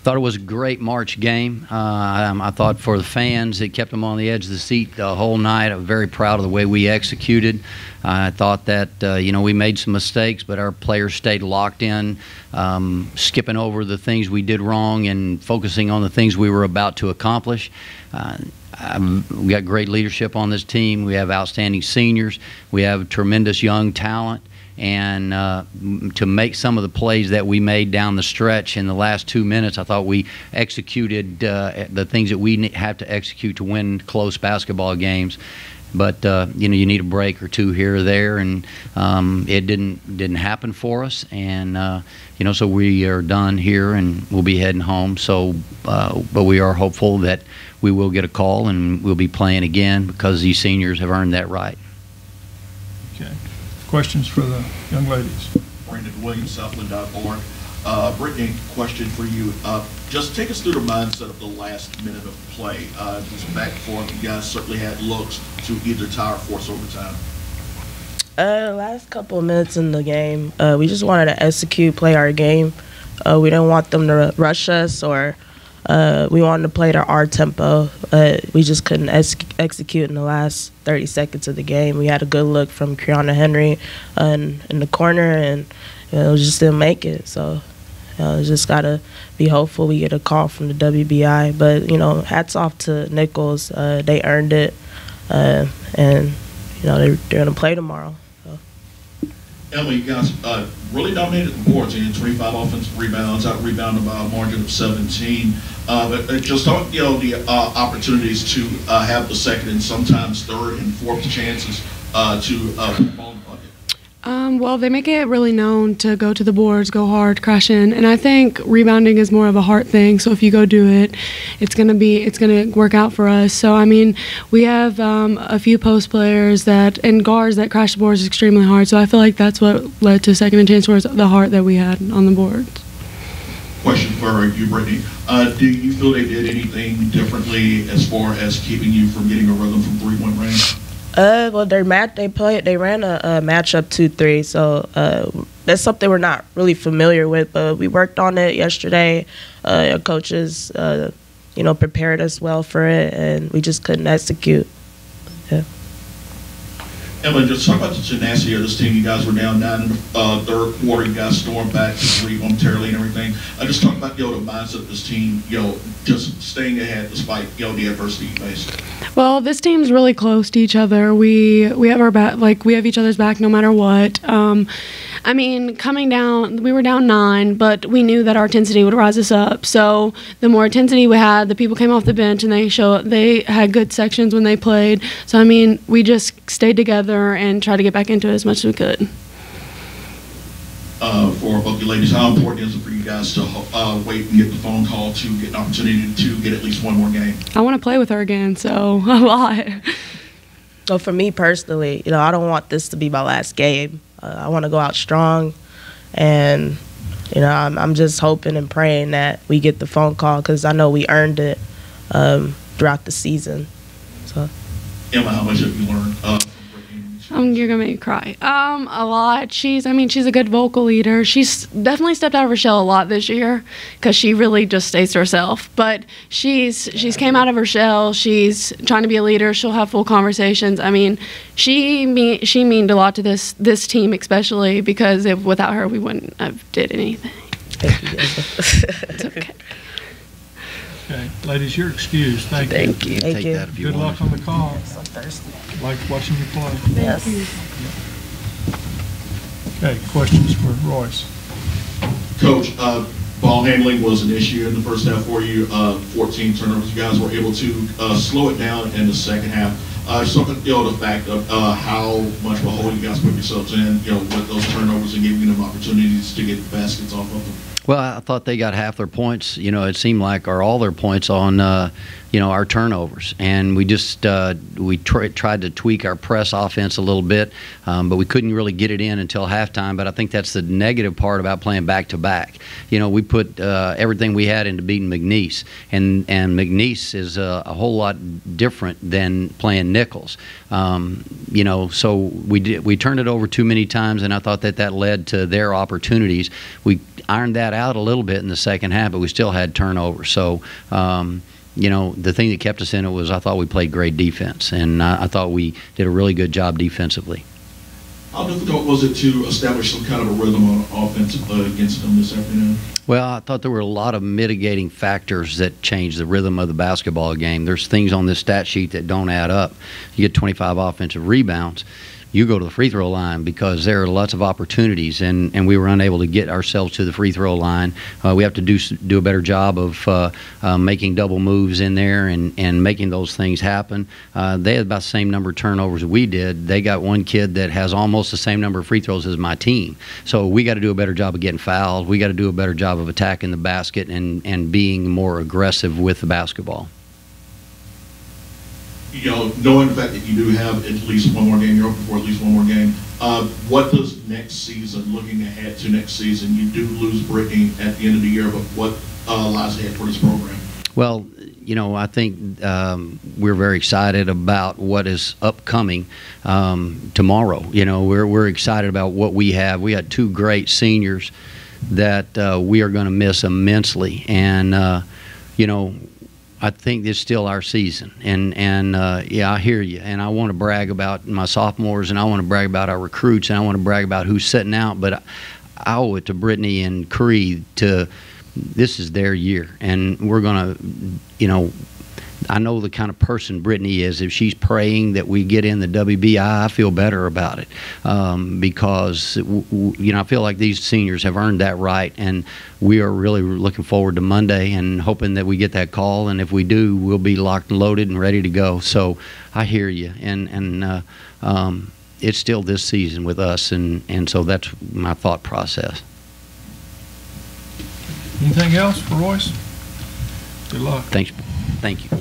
Thought it was a great March game. I thought for the fans, it kept them on the edge of the seat the whole night. I'm very proud of the way we executed. I thought that, we made some mistakes, but our players stayed locked in, skipping over the things we did wrong and focusing on the things we were about to accomplish. We got great leadership on this team. We have outstanding seniors. We have tremendous young talent. And to make some of the plays that we made down the stretch in the last 2 minutes, I thought we executed the things that we have to execute to win close basketball games. But you need a break or two here or there, and it didn't happen for us. And so we are done here, and we'll be heading home. So, but we are hopeful that we will get a call and we'll be playing again because these seniors have earned that right. Okay. Questions for the young ladies? Brandon Williams, Southland.org. Brittany, question for you. Just take us through the mindset of the last minute of play. Just back and forth, you guys certainly had looks to either tie or force overtime. Last couple of minutes in the game, we just wanted to execute, play our game. We didn't want them to rush us, or we wanted to play at our tempo. We just couldn't execute in the last 30 seconds of the game. We had a good look from Kiana Henry in the corner, and we just didn't make it. So just got to be hopeful we get a call from the WBI. But, hats off to Nichols. They earned it, and, they're going to play tomorrow. So. Emily, you guys really dominated the boards. You had 25 offensive rebounds, out-rebounded by a margin of 17. But just talk, the opportunities to have the second and sometimes third and fourth chances to ball in the bucket. Well, they make it really known to go to the boards, go hard, crash in, and I think rebounding is more of a heart thing. So if you go do it, it's gonna work out for us. So I mean, we have a few post players and guards that crash the boards extremely hard. So I feel like that's what led to second and chance was the heart that we had on the boards. Question for you, Brittany. Do you feel they did anything differently as far as keeping you from getting a rhythm from 3-point range? Well, they ran a matchup 2-3, so that's something we're not really familiar with, but we worked on it yesterday. Our coaches, prepared us well for it, and we just couldn't execute. Yeah. Emma, just talk about the tenacity of this team. You guys were down 9 in the third quarter. You guys stormed back to 3 momentarily and everything. Just talk about the mindset of this team. Just staying ahead despite the adversity you faced. Well, this team's really close to each other. We have our back, we have each other's back no matter what. I mean, coming down, we were down 9, but we knew that our intensity would rise us up. So the more intensity we had, the people came off the bench and they had good sections when they played. So I mean, we just stayed together and tried to get back into it as much as we could. For both you ladies, how important is it for you guys to wait and get the phone call to get an opportunity to get at least one more game? I want to play with her again, so a lot. So for me personally, I don't want this to be my last game. I want to go out strong, and I'm just hoping and praying that we get the phone call because I know we earned it throughout the season. So, Emma, how much have you learned? You're gonna make me cry. A lot. She's a good vocal leader. She's definitely stepped out of her shell a lot this year because she really just stays to herself. But she's came out of her shell. She's trying to be a leader. She'll have full conversations. I mean, she meant a lot to this team, especially because without her we wouldn't have did anything. Thank you. It's okay. Okay, ladies, you're excused. Thank you. Thank you. Good luck on the call. I'm thirsty. Like watching you play. Yes. Okay, questions for Royce? Coach, ball handling was an issue in the first half for you. 14 turnovers. You guys were able to slow it down in the second half. Just talking, the fact of how much of a hole you guys put yourselves in, with those turnovers and giving them opportunities to get baskets off of them. Well, I thought they got half their points. It seemed like, or all their points on, our turnovers. And we just tried to tweak our press offense a little bit, but we couldn't really get it in until halftime. But I think that's the negative part about playing back-to-back. We put everything we had into beating McNeese, and McNeese is a whole lot different than playing Nichols. So we turned it over too many times, and I thought that led to their opportunities. We ironed that got out a little bit in the second half, but we still had turnovers. So, you know, the thing that kept us in it was I thought we played great defense, and I thought we did a really good job defensively. How difficult was it to establish some kind of a rhythm on offense against them this afternoon? Well, I thought there were a lot of mitigating factors that changed the rhythm of the basketball game. There's things on this stat sheet that don't add up. You get 25 offensive rebounds, you go to the free throw line because there are lots of opportunities, and we were unable to get ourselves to the free throw line. We have to do a better job of making double moves in there and making those things happen. They had about the same number of turnovers we did. They got one kid that has almost the same number of free throws as my team. So we got to do a better job of getting fouled. We got to do a better job of attacking the basket and being more aggressive with the basketball. You know, knowing the fact that you do have at least one more game, you're open for at least one more game, what does next season, looking ahead to next season, you do lose Brittany at the end of the year, but what lies ahead for this program? Well, you know, I think we're very excited about what is upcoming tomorrow. You know, we're excited about what we have. We got two great seniors that we are going to miss immensely, and you know, I think this is still our season, and yeah, I hear you, and I want to brag about my sophomores, and I want to brag about our recruits, and I want to brag about who's sitting out, but I owe it to Brittany and Creed this is their year, and we're going to, you know, I know the kind of person Brittany is. If she's praying that we get in the WBI, I feel better about it because, you know, I feel like these seniors have earned that right, and we are really looking forward to Monday and hoping that we get that call, and if we do, we'll be locked and loaded and ready to go. So I hear you, and it's still this season with us, and so that's my thought process. Anything else for Royce? Good luck. Thanks. Thank you.